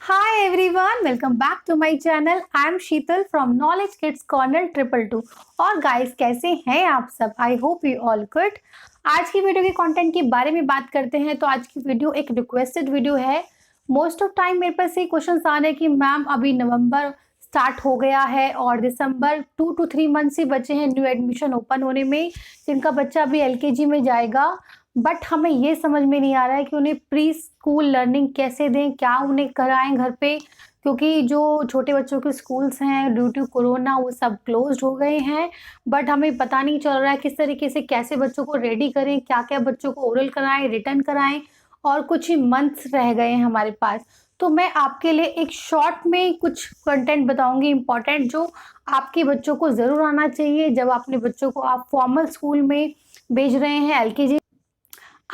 Hi everyone, welcome back to my channel. I am Sheetal from Knowledge Kids Corner 222। और guys कैसे हैं आप सब? I hope you all good. आज की वीडियो के कंटेंट के बारे में बात करते हैं। तो आज की वीडियो एक रिक्वेस्टेड वीडियो है। मोस्ट ऑफ टाइम मेरे पास ये क्वेश्चन आ रहे हैं कि मैम अभी नवंबर स्टार्ट हो गया है और दिसंबर 2 to 3 मंथ्स ही बचे हैं न्यू एडमिशन ओपन होने में, जिनका बच्चा अभी एलकेजी में जाएगा। बट हमें ये समझ में नहीं आ रहा है कि उन्हें प्री स्कूल लर्निंग कैसे दें, क्या उन्हें कराएं घर पे, क्योंकि जो छोटे बच्चों के स्कूल्स हैं ड्यू टू कोरोना वो सब क्लोज्ड हो गए हैं। बट हमें पता नहीं चल रहा है किस तरीके से कैसे बच्चों को रेडी करें, क्या क्या बच्चों को ओरल कराएं, रिटर्न कराएं, और कुछ ही मंथ्स रह गए हैं हमारे पास। तो मैं आपके लिए एक शॉर्ट में कुछ कंटेंट बताऊंगी इंपॉर्टेंट, जो आपके बच्चों को ज़रूर आना चाहिए जब अपने बच्चों को आप फॉर्मल स्कूल में भेज रहे हैं एलकेजी।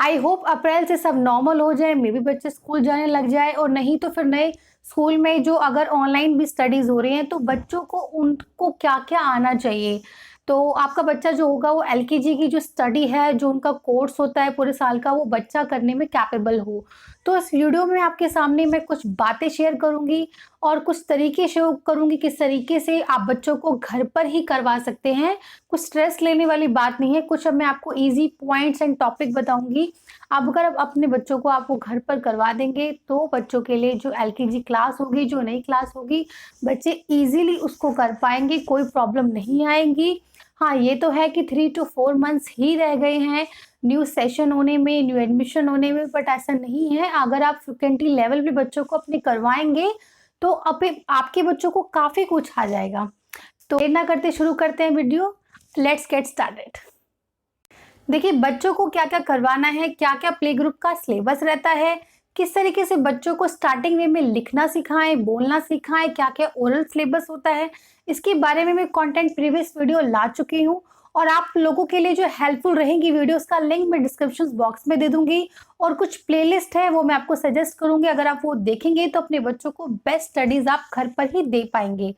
आई होप अप्रैल से सब नॉर्मल हो जाए, मे बी बच्चे स्कूल जाने लग जाए, और नहीं तो फिर नए स्कूल में जो अगर ऑनलाइन भी स्टडीज़ हो रही हैं तो बच्चों को उनको क्या क्या आना चाहिए। तो आपका बच्चा जो होगा वो एलकेजी की जो स्टडी है, जो उनका कोर्स होता है पूरे साल का, वो बच्चा करने में कैपेबल हो। तो इस वीडियो में आपके सामने मैं कुछ बातें शेयर करूंगी और कुछ तरीके शेयर करूंगी किस तरीके से आप बच्चों को घर पर ही करवा सकते हैं। कुछ स्ट्रेस लेने वाली बात नहीं है, कुछ अब मैं आपको इजी पॉइंट्स एंड टॉपिक बताऊंगी। आप अगर अब अपने बच्चों को आप वो घर पर करवा देंगे तो बच्चों के लिए जो एलकेजी क्लास होगी, जो नई क्लास होगी, बच्चे इजीली उसको कर पाएंगे, कोई प्रॉब्लम नहीं आएगी। हाँ, ये तो है कि 3 to 4 मंथ्स ही रह गए हैं न्यू सेशन होने में, न्यू एडमिशन होने में, बट ऐसा नहीं है। अगर आप फ्रिक्वेंटली लेवल पे बच्चों को अपने करवाएंगे तो आपके बच्चों को काफ़ी कुछ आ जाएगा। तो देर ना करते शुरू करते हैं वीडियो। Let's get started. देखिए, बच्चों को क्या क्या करवाना है, क्या क्या प्ले ग्रुप का सिलेबस रहता है, किस तरीके से बच्चों को स्टार्टिंग वे में लिखना सिखाएं, बोलना सिखाएं, क्या क्या ओरल सिलेबस होता है, इसके बारे में मैं कंटेंट प्रीवियस वीडियो ला चुकी हूँ। और आप लोगों के लिए जो हेल्पफुल रहेंगी वीडियोस का लिंक मैं डिस्क्रिप्शन बॉक्स में दे दूंगी, और कुछ प्लेलिस्ट है वो मैं आपको सजेस्ट करूंगी। अगर आप वो देखेंगे तो अपने बच्चों को बेस्ट स्टडीज आप घर पर ही दे पाएंगे।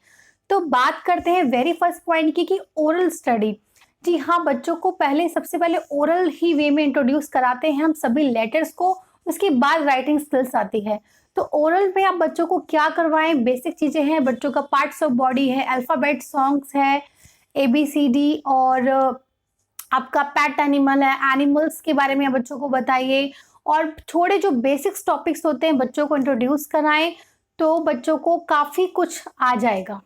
तो बात करते हैं वेरी फर्स्ट पॉइंट की कि ओरल स्टडी। जी हाँ, बच्चों को सबसे पहले ओरल ही वे में इंट्रोड्यूस कराते हैं हम सभी लेटर्स को, उसके बाद राइटिंग स्किल्स आती है। तो ओरल में आप बच्चों को क्या करवाएं, बेसिक चीजें हैं, बच्चों का पार्ट्स ऑफ बॉडी है, अल्फाबेट सॉन्ग्स है, ABCD, और आपका पेट एनिमल है, एनिमल्स के बारे में आप बच्चों को बताइए, और थोड़े जो बेसिक्स टॉपिक्स होते हैं बच्चों को इंट्रोड्यूस कराएं, तो बच्चों को काफी कुछ आ जाएगा।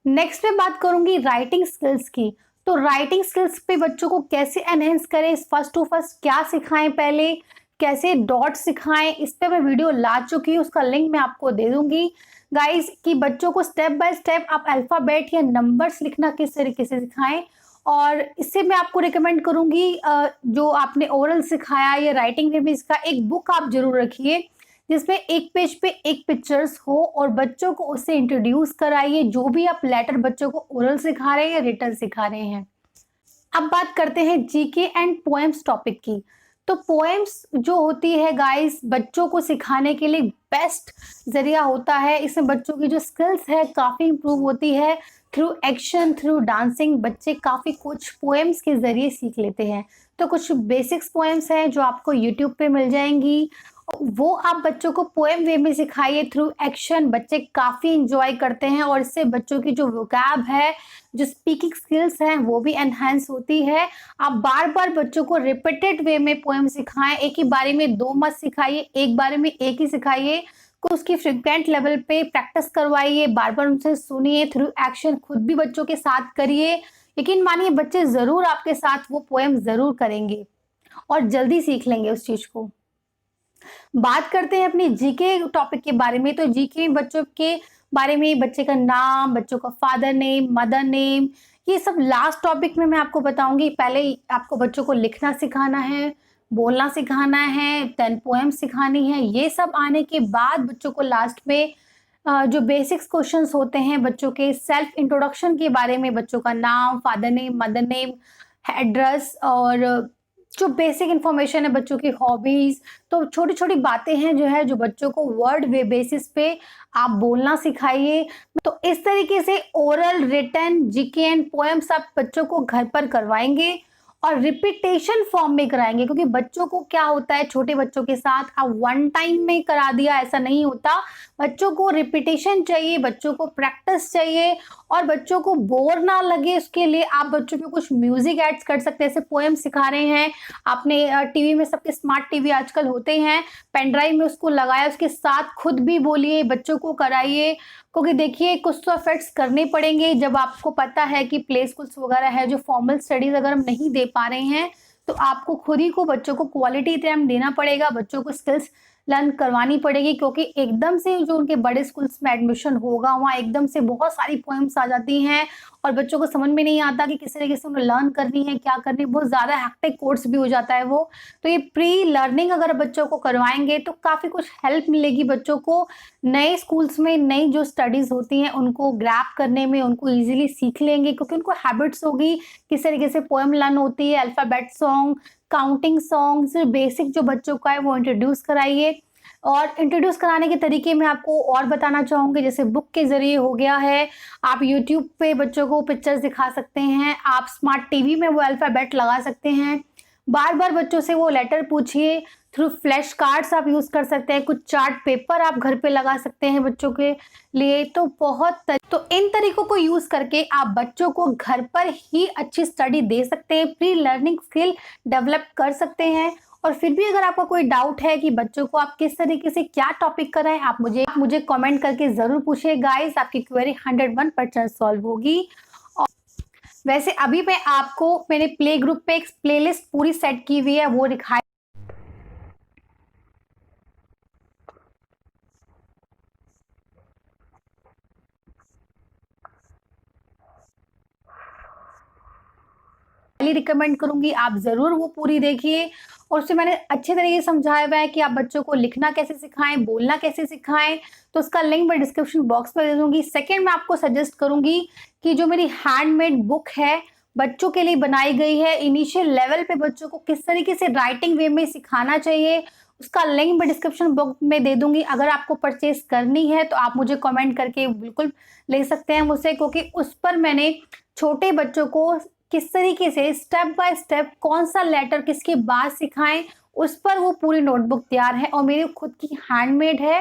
नेक्स्ट मैं बात करूंगी राइटिंग स्किल्स की। तो राइटिंग स्किल्स पे बच्चों को कैसे एनहेंस करें, फर्स्ट टू फर्स्ट क्या सिखाएं, पहले कैसे डॉट सिखाएं, इस पे मैं वीडियो ला चुकी हूँ, उसका लिंक मैं आपको दे दूंगी गाइस, कि बच्चों को स्टेप बाय स्टेप आप अल्फाबेट या नंबर्स लिखना किस तरीके से सिखाएं। और इससे मैं आपको रिकमेंड करूंगी, जो आपने ओरल सिखाया या राइटिंग में भी, इसका एक बुक आप जरूर रखिए जिसमें एक पेज पे एक पिक्चर्स हो, और बच्चों को उससे इंट्रोड्यूस कराइए, जो भी आप लेटर बच्चों को ओरल सिखा रहे हैं या रिटन सिखा रहे हैं। अब बात करते हैं जीके एंड पोएम्स टॉपिक की। तो पोएम्स जो होती है गाइस, बच्चों को सिखाने के लिए बेस्ट जरिया होता है। इसमें बच्चों की जो स्किल्स है काफ़ी इंप्रूव होती है, थ्रू एक्शन, थ्रू डांसिंग बच्चे काफ़ी कुछ पोएम्स के ज़रिए सीख लेते हैं। तो कुछ बेसिक्स पोएम्स हैं जो आपको यूट्यूब पे मिल जाएंगी, वो आप बच्चों को पोएम वे में सिखाइए थ्रू एक्शन, बच्चे काफ़ी इंजॉय करते हैं, और इससे बच्चों की जो वोकैब है, जो स्पीकिंग स्किल्स हैं, वो भी एनहांस होती है। आप बार बार बच्चों को रिपीटेड वे में पोएम सिखाएं, एक ही बारे में दो मत सिखाइए, एक बारे में एक ही सिखाइए, को उसकी फ्रिक्वेंट लेवल पे प्रैक्टिस करवाइए, बार बार उनसे सुनिए, थ्रू एक्शन खुद भी बच्चों के साथ करिए। यकीन मानिए बच्चे ज़रूर आपके साथ वो पोएम ज़रूर करेंगे और जल्दी सीख लेंगे उस चीज़ को। बात करते हैं अपनी जीके टॉपिक के बारे में। तो जीके में बच्चों के बारे में, बच्चे का नाम, बच्चों का फादर नेम, मदर नेम, ये सब लास्ट टॉपिक में मैं आपको बताऊंगी। पहले आपको बच्चों को लिखना सिखाना है, बोलना सिखाना है, 10 पोएम सिखानी है। ये सब आने के बाद बच्चों को लास्ट में जो बेसिक्स क्वेश्चंस होते हैं बच्चों के सेल्फ इंट्रोडक्शन के बारे में, बच्चों का नाम, father name, mother name, address, और जो बेसिक इंफॉर्मेशन है बच्चों की हॉबीज। तो छोटी छोटी बातें हैं जो बच्चों को वर्ड वे बेसिस पे आप बोलना सिखाइए। तो इस तरीके से oral, written, GK and poems आप बच्चों को घर पर करवाएंगे, और रिपीटेशन फॉर्म में कराएंगे, क्योंकि बच्चों को क्या होता है, छोटे बच्चों के साथ आप वन टाइम में करा दिया ऐसा नहीं होता। बच्चों को रिपीटेशन चाहिए, बच्चों को प्रैक्टिस चाहिए, और बच्चों को बोर ना लगे उसके लिए आप बच्चों पे कुछ म्यूजिक ऐड्स कर सकते हैं। जैसे पोएम सिखा रहे हैं आपने, टीवी में सबके स्मार्ट टीवी आजकल होते हैं, पेन ड्राइव में उसको लगाया, उसके साथ खुद भी बोलिए, बच्चों को कराइए। क्योंकि देखिए कुछ तो एफर्ट्स करने पड़ेंगे। जब आपको पता है कि प्ले स्कूल्स वगैरह है जो फॉर्मल स्टडीज अगर हम नहीं दे पा रहे हैं, तो आपको खुद ही को बच्चों को क्वालिटी टाइम देना पड़ेगा, बच्चों को स्किल्स लर्न करवानी पड़ेगी। क्योंकि एकदम से जो उनके बड़े स्कूल्स में एडमिशन होगा वहाँ एकदम से बहुत सारी पोएम्स आ जाती हैं और बच्चों को समझ में नहीं आता कि किस तरीके से उन्हें लर्न करनी है, क्या करनी है, बहुत ज़्यादा हैक्टिक कोर्स भी हो जाता है वो। तो ये प्री लर्निंग अगर बच्चों को करवाएंगे तो काफ़ी कुछ हेल्प मिलेगी बच्चों को नए स्कूल्स में, नई जो स्टडीज़ होती हैं उनको ग्रैप करने में, उनको ईजिली सीख लेंगे क्योंकि उनको हैबिट्स होगी किस तरीके से पोएम लर्न होती है, alphabet song, counting songs, basic जो बच्चों का है वो इंट्रोड्यूस कराइए। और इंट्रोड्यूस कराने के तरीके में आपको और बताना चाहूँगी, जैसे बुक के ज़रिए हो गया है, आप यूट्यूब पे बच्चों को पिक्चर्स दिखा सकते हैं, आप स्मार्ट टीवी में वो अल्फ़ाबेट लगा सकते हैं, बार बार बच्चों से वो लेटर पूछिए, थ्रू फ्लैश कार्ड्स आप यूज़ कर सकते हैं, कुछ चार्ट पेपर आप घर पे लगा सकते हैं बच्चों के लिए। तो तो इन तरीकों को यूज़ करके आप बच्चों को घर पर ही अच्छी स्टडी दे सकते हैं, प्री लर्निंग स्किल डेवलप कर सकते हैं। और फिर भी अगर आपका कोई डाउट है कि बच्चों को आप किस तरीके से क्या टॉपिक कराएं, आप मुझे कमेंट करके ज़रूर पूछिए गाइस, आपकी क्वेरी 101% सॉल्व होगी। और वैसे अभी मैं आपको मैंने प्ले ग्रुप पे एक प्लेलिस्ट पूरी सेट की हुई है, वो दिखाई रिकमेंड करूंगी, आप जरूर वो पूरी देखिए। और उससे मैंने अच्छे तरीके से समझाया हुआ है कि आप बच्चों को लिखना कैसे सिखाएं, बोलना कैसे सिखाएं, तो उसका लिंक मैं डिस्क्रिप्शन बॉक्स में दे दूंगी। सेकंड मैं आपको सजेस्ट करूंगी कि जो मेरी हैंडमेड बुक है बच्चों के लिए बनाई गई है, इनिशियल लेवल पे बच्चों को किस तरीके से राइटिंग वे में सिखाना चाहिए, उसका लिंक मैं डिस्क्रिप्शन बॉक्स में दे दूंगी। अगर आपको परचेज करनी है तो आप मुझे कमेंट करके बिल्कुल ले सकते हैं मुझसे, क्योंकि उस पर मैंने छोटे बच्चों को किस तरीके से स्टेप बाय स्टेप कौन सा लेटर किसके बाद सिखाएं, उस पर वो पूरी नोटबुक तैयार है और मेरी खुद की हैंडमेड है।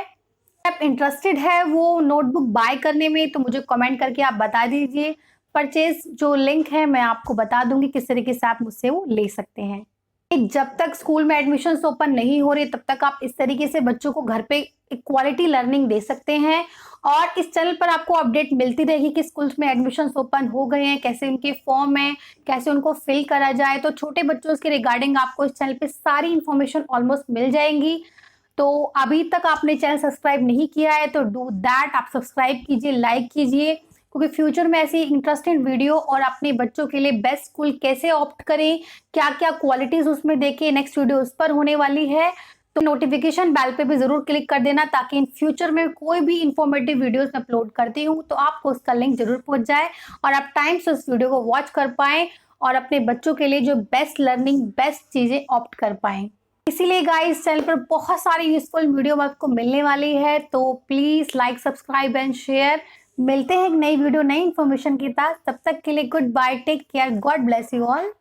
आप इंटरेस्टेड है वो नोटबुक बाय करने में तो मुझे कमेंट करके आप बता दीजिए, परचेज जो लिंक है मैं आपको बता दूंगी किस तरीके से आप मुझसे वो ले सकते हैं। जब तक स्कूल में एडमिशन्स ओपन नहीं हो रहे तब तक आप इस तरीके से बच्चों को घर पे क्वालिटी लर्निंग दे सकते हैं। और इस चैनल पर आपको अपडेट मिलती रहेगी कि स्कूल्स में एडमिशन्स ओपन हो गए हैं, कैसे उनके फॉर्म है, कैसे उनको फिल करा जाए। तो छोटे बच्चों के रिगार्डिंग आपको इस चैनल पे सारी इन्फॉर्मेशन ऑलमोस्ट मिल जाएंगी। तो अभी तक आपने चैनल सब्सक्राइब नहीं किया है तो डू दैट, आप सब्सक्राइब कीजिए, लाइक कीजिए, क्योंकि फ्यूचर में ऐसी इंटरेस्टिंग वीडियो और अपने बच्चों के लिए बेस्ट स्कूल कैसे ऑप्ट करें, क्या क्या क्वालिटीज उसमें देखें, नेक्स्ट वीडियो उस पर होने वाली है। तो नोटिफिकेशन बेल पे भी जरूर क्लिक कर देना ताकि इन फ्यूचर में कोई भी इंफॉर्मेटिव वीडियोस अपलोड करती हूँ तो आपको उसका लिंक जरूर पहुंच जाए और आप टाइम से उस वीडियो को वॉच कर पाएं और अपने बच्चों के लिए जो बेस्ट लर्निंग, बेस्ट चीजें ऑप्ट कर पाएं। इसीलिए गाइस चैनल पर बहुत सारी यूजफुल वीडियो आपको मिलने वाली है, तो please like, subscribe and share. मिलते हैं एक नई वीडियो, नई इन्फॉर्मेशन के साथ। तब तक के लिए goodbye, take care, God bless you all.